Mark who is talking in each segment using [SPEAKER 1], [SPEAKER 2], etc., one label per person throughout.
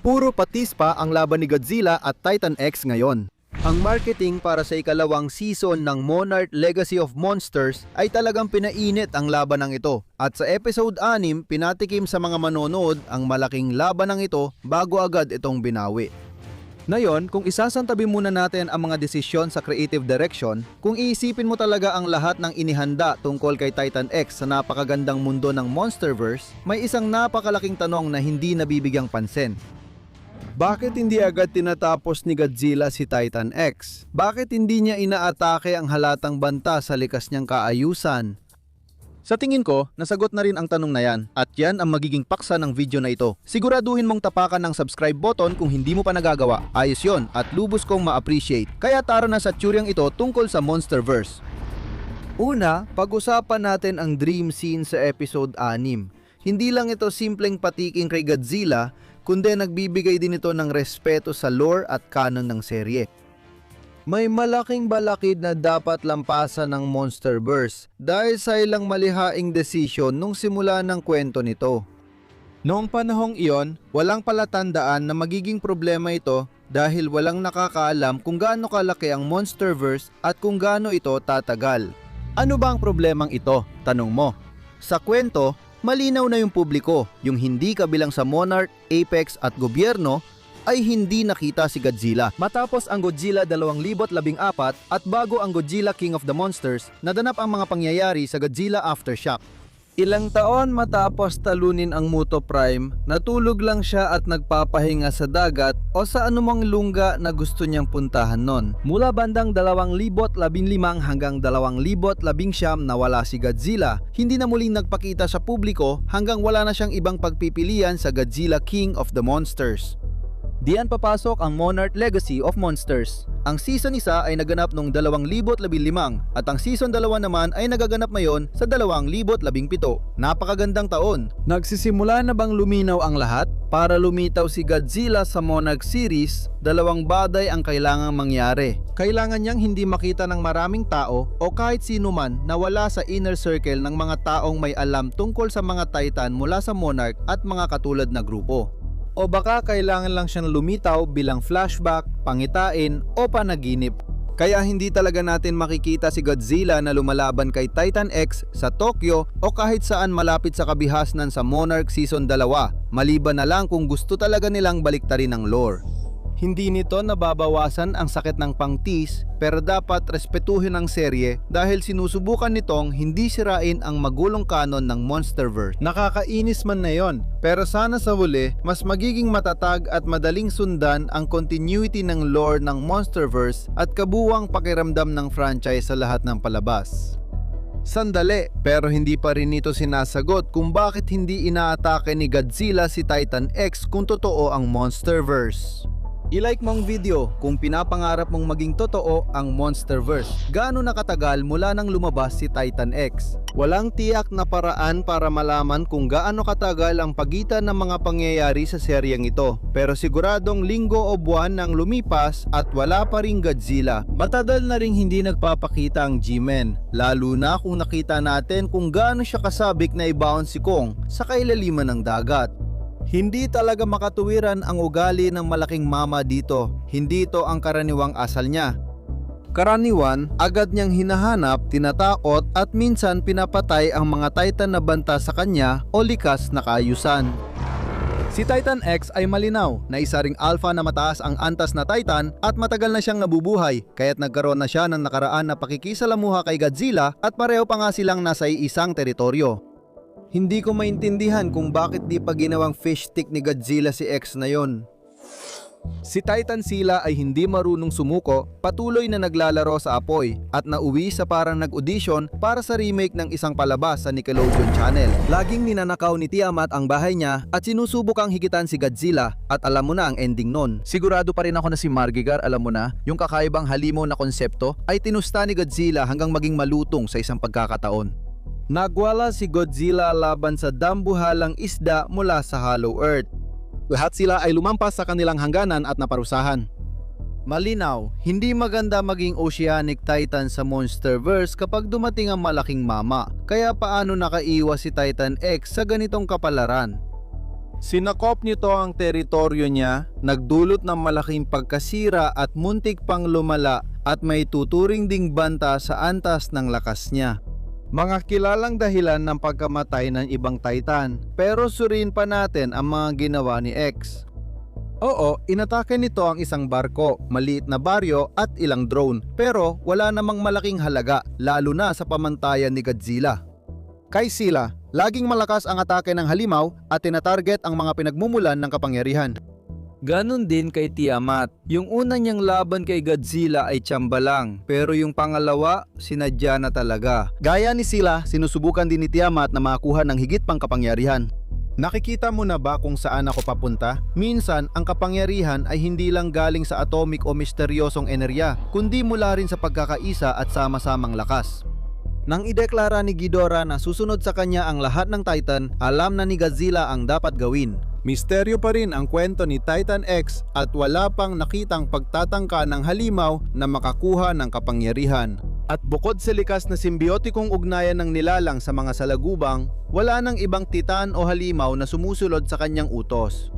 [SPEAKER 1] Puro patis pa ang laban ni Godzilla at Titan X ngayon. Ang marketing para sa ikalawang season ng Monarch Legacy of Monsters ay talagang pinainit ang labanang ito. At sa episode 6, pinatikim sa mga manonood ang malaking labanang ito bago agad itong binawi. Ngayon, kung isasantabi muna natin ang mga desisyon sa creative direction, kung iisipin mo talaga ang lahat ng inihanda tungkol kay Titan X sa napakagandang mundo ng Monsterverse, may isang napakalaking tanong na hindi nabibigyang pansin. Bakit hindi agad tinatapos ni Godzilla si Titan X? Bakit hindi niya inaatake ang halatang banta sa likas niyang kaayusan? Sa tingin ko, nasagot na rin ang tanong na yan at yan ang magiging paksa ng video na ito. Siguraduhin mong tapakan ng subscribe button kung hindi mo pa nagagawa. Ayos yon at lubos kong ma-appreciate. Kaya tara na sa tsuryang ito tungkol sa Monsterverse. Una, pag-usapan natin ang dream scene sa episode 6. Hindi lang ito simpleng patiking kay Godzilla, kundi nagbibigay din ito ng respeto sa lore at canon ng serye. May malaking balakid na dapat lampasan ng Monsterverse dahil sa ilang malihaing desisyon nung simula ng kwento nito. Noong panahong iyon, walang palatandaan na magiging problema ito dahil walang nakakaalam kung gaano kalaki ang Monsterverse at kung gaano ito tatagal. Ano ba ang problemang ito? Tanong mo. Sa kwento, malinaw na yung publiko, yung hindi kabilang sa Monarch, Apex at gobyerno, ay hindi nakita si Godzilla. Matapos ang Godzilla 2014 at bago ang Godzilla King of the Monsters, nadanap ang mga pangyayari sa Godzilla Aftershock. Ilang taon matapos talunin ang Muto Prime, natulog lang siya at nagpapahinga sa dagat o sa anumang lungga na gusto niyang puntahan nun. Mula bandang 2015 hanggang 2019 nawala si Godzilla. Hindi na muling nagpakita sa publiko hanggang wala na siyang ibang pagpipilian sa Godzilla King of the Monsters. Diyan papasok ang Monarch Legacy of Monsters. Ang season 1 ay naganap noong 2015 at ang season 2 naman ay nagaganap ngayon sa 2017. Napakagandang taon. Nagsisimula na bang luminaw ang lahat? Para lumitaw si Godzilla sa Monarch series, dalawang bagay ang kailangang mangyari. Kailangan niyang hindi makita ng maraming tao o kahit sino man na wala sa inner circle ng mga taong may alam tungkol sa mga Titan mula sa Monarch at mga katulad na grupo. O baka kailangan lang siyang lumitaw bilang flashback, pangitain o panaginip. Kaya hindi talaga natin makikita si Godzilla na lumalaban kay Titan X sa Tokyo o kahit saan malapit sa kabihasnan sa Monarch Season 2, maliban na lang kung gusto talaga nilang baliktarin ang lore. Hindi nito nababawasan ang sakit ng pangtis pero dapat respetuhin ang serye dahil sinusubukan nitong hindi sirain ang magulong kanon ng Monsterverse. Nakakainis man na yon, pero sana sa huli mas magiging matatag at madaling sundan ang continuity ng lore ng Monsterverse at kabuwang pakiramdam ng franchise sa lahat ng palabas. Sandali, pero hindi pa rin ito sinasagot kung bakit hindi inaatake ni Godzilla si Titan X kung totoo ang Monsterverse. I-like mo ang video kung pinapangarap mong maging totoo ang Monsterverse. Gaano nakatagal mula nang lumabas si Titan X? Walang tiyak na paraan para malaman kung gaano katagal ang pagitan ng mga pangyayari sa seryeng ito. Pero siguradong linggo o buwan nang lumipas at wala pa ring Godzilla. Matagal na ring hindi nagpapakita ang G-Men. Lalo na kung nakita natin kung gaano siya kasabik na ibaon si Kong sa kailaliman ng dagat. Hindi talaga makatuwiran ang ugali ng malaking mama dito. Hindi ito ang karaniwang asal niya. Karaniwan, agad niyang hinahanap, tinatakot at minsan pinapatay ang mga Titan na banta sa kanya o likas na kaayusan. Si Titan X ay malinaw na isa ring alpha na mataas ang antas na Titan at matagal na siyang nabubuhay kaya't nagkaroon na siya ng nakaraan na pakikisalamuha kay Godzilla at pareho pa nga silang nasa isang teritoryo. Hindi ko maintindihan kung bakit di pa ginawang fish stick ni Godzilla si X na yon. Si Titan Sila ay hindi marunong sumuko, patuloy na naglalaro sa apoy at nauwi sa parang nag-audition para sa remake ng isang palabas sa Nickelodeon Channel. Laging ninanakaw ni Tiamat ang bahay niya at sinusubukang higitan si Godzilla at alam mo na ang ending nun. Sigurado pa rin ako na si Margigar, alam mo na, yung kakaibang halimaw na konsepto ay tinusta ni Godzilla hanggang maging malutong sa isang pagkakataon. Nagwala si Godzilla laban sa dambuhalang isda mula sa Hollow Earth. Lahat sila ay lumampas sa kanilang hangganan at naparusahan. Malinaw, hindi maganda maging Oceanic Titan sa Monsterverse kapag dumating ang malaking mama. Kaya paano nakaiwas si Titan X sa ganitong kapalaran? Sinakop nito ang teritoryo niya, nagdulot ng malaking pagkasira at muntik pang lumala at may tuturing ding banta sa antas ng lakas niya. Mga kilalang dahilan ng pagkamatay ng ibang Titan, pero suriin pa natin ang mga ginawa ni X. Oo, inatake nito ang isang barko, maliit na baryo at ilang drone, pero wala namang malaking halaga, lalo na sa pamantayan ni Godzilla. Kay Sila, laging malakas ang atake ng halimaw at tinatarget ang mga pinagmumulan ng kapangyarihan. Ganon din kay Tiamat. Yung una niyang laban kay Godzilla ay tsamba lang, pero yung pangalawa, sinadya na talaga. Gaya ni Sila, sinusubukan din ni Tiamat na makakuha ng higit pang kapangyarihan. Nakikita mo na ba kung saan ako papunta? Minsan, ang kapangyarihan ay hindi lang galing sa atomic o misteryosong enerhiya, kundi mula rin sa pagkakaisa at sama-samang lakas. Nang ideklara ni Ghidorah na susunod sa kanya ang lahat ng Titan, alam na ni Godzilla ang dapat gawin. Misteryo pa rin ang kwento ni Titan X at wala pang nakitang pagtatangka ng halimaw na makakuha ng kapangyarihan. At bukod sa likas na simbiotikong ugnayan ng nilalang sa mga salagubang, wala nang ibang titan o halimaw na sumusulod sa kanyang utos.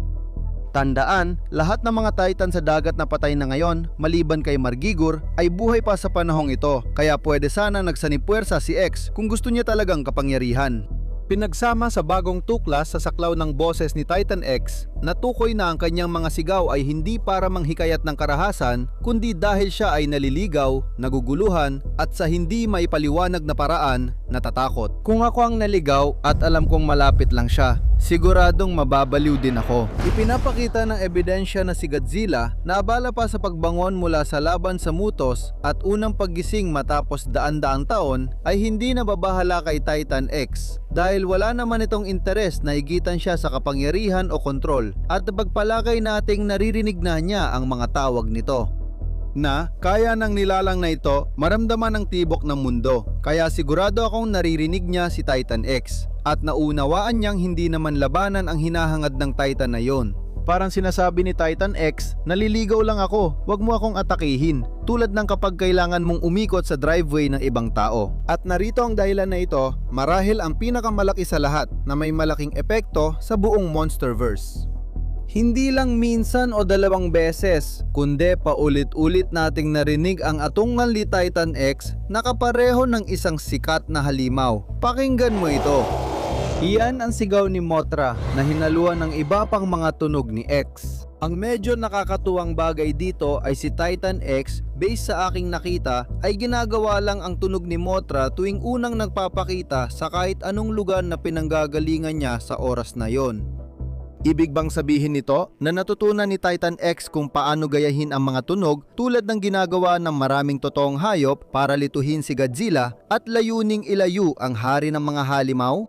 [SPEAKER 1] Tandaan, lahat ng mga Titan sa dagat na patay na ngayon, maliban kay Margigor, ay buhay pa sa panahong ito, kaya pwede sana nagsanipwersa si X kung gusto niya talagang kapangyarihan. Pinagsama sa bagong tuklas sa saklaw ng boses ni Titan X, natukoy na ang kanyang mga sigaw ay hindi para manghikayat ng karahasan, kundi dahil siya ay naliligaw, naguguluhan, at sa hindi maipaliwanag na paraan, natatakot. Kung ako ang naligaw at alam kong malapit lang siya, siguradong mababaliw din ako. Ipinapakita ng ebidensya na si Godzilla na abala pa sa pagbangon mula sa laban sa Mutos at unang paggising matapos daan-daang taon ay hindi nababahala kay Titan X dahil wala naman itong interes na higitan siya sa kapangyarihan o kontrol at pagpalagay nating naririnig na niya ang mga tawag nito. Na kaya ng nilalang na ito maramdaman ang tibok ng mundo, kaya sigurado akong naririnig niya si Titan X at naunawaan niyang hindi naman labanan ang hinahangad ng Titan na yon. Parang sinasabi ni Titan X, naliligaw lang ako, wag mo akong atakihin, tulad ng kapag kailangan mong umikot sa driveway ng ibang tao. At narito ang dahilan na ito, marahil ang pinakamalaki sa lahat na may malaking epekto sa buong Monsterverse. Hindi lang minsan o dalawang beses, kundi paulit-ulit nating narinig ang atungal ni Titan X na kapareho ng isang sikat na halimaw. Pakinggan mo ito. Iyan ang sigaw ni Mothra na hinaluan ng iba pang mga tunog ni X. Ang medyo nakakatuwang bagay dito ay si Titan X, based sa aking nakita, ay ginagawa lang ang tunog ni Mothra tuwing unang nagpapakita sa kahit anong lugar na pinanggagalingan niya sa oras na yon. Ibig bang sabihin nito na natutunan ni Titan X kung paano gayahin ang mga tunog tulad ng ginagawa ng maraming totoong hayop para lituhin si Godzilla at layuning ilayo ang hari ng mga halimaw?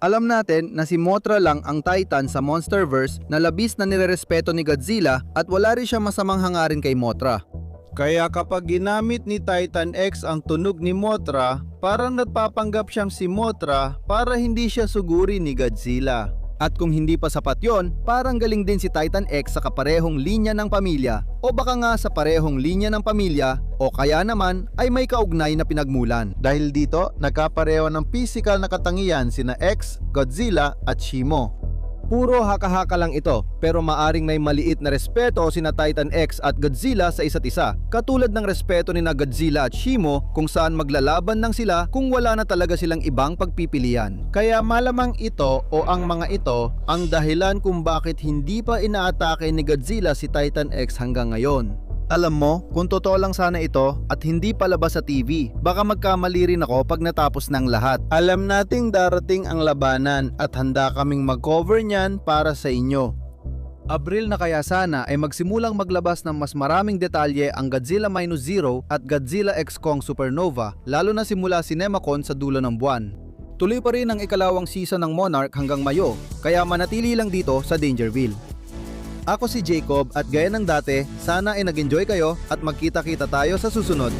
[SPEAKER 1] Alam natin na si Mothra lang ang Titan sa Monsterverse na labis na nirerespeto ni Godzilla at wala rin siya masamang hangarin kay Mothra. Kaya kapag ginamit ni Titan X ang tunog ni Mothra, parang nagpapanggap siyang si Mothra para hindi siya suguri ni Godzilla. At kung hindi pa sapat yon, parang galing din si Titan X sa kaparehong linya ng pamilya o baka nga sa parehong linya ng pamilya o kaya naman ay may kaugnay na pinagmulan. Dahil dito, nagkapareho ng physical na katangian sina X, Godzilla at Shimo. Puro haka-haka lang ito, pero maaring may maliit na respeto sina Titan X at Godzilla sa isa't isa, katulad ng respeto ni na Godzilla at Shimo kung saan maglalaban lang sila kung wala na talaga silang ibang pagpipilian. Kaya malamang ito o ang mga ito ang dahilan kung bakit hindi pa inaatake ni Godzilla si Titan X hanggang ngayon. Alam mo, kung totoo lang sana ito at hindi palabas sa TV, baka magkamali rin ako pag natapos ng lahat. Alam nating darating ang labanan at handa kaming mag-cover niyan para sa inyo. Abril na kaya sana ay magsimulang maglabas ng mas maraming detalye ang Godzilla Minus Zero at Godzilla X Kong Supernova, lalo na simula CinemaCon sa dulo ng buwan. Tuloy pa rin ang ikalawang season ng Monarch hanggang Mayo, kaya manatili lang dito sa Dangerville. Ako si Jacob at gaya ng dati, sana ay nag-enjoy kayo at magkita-kita tayo sa susunod.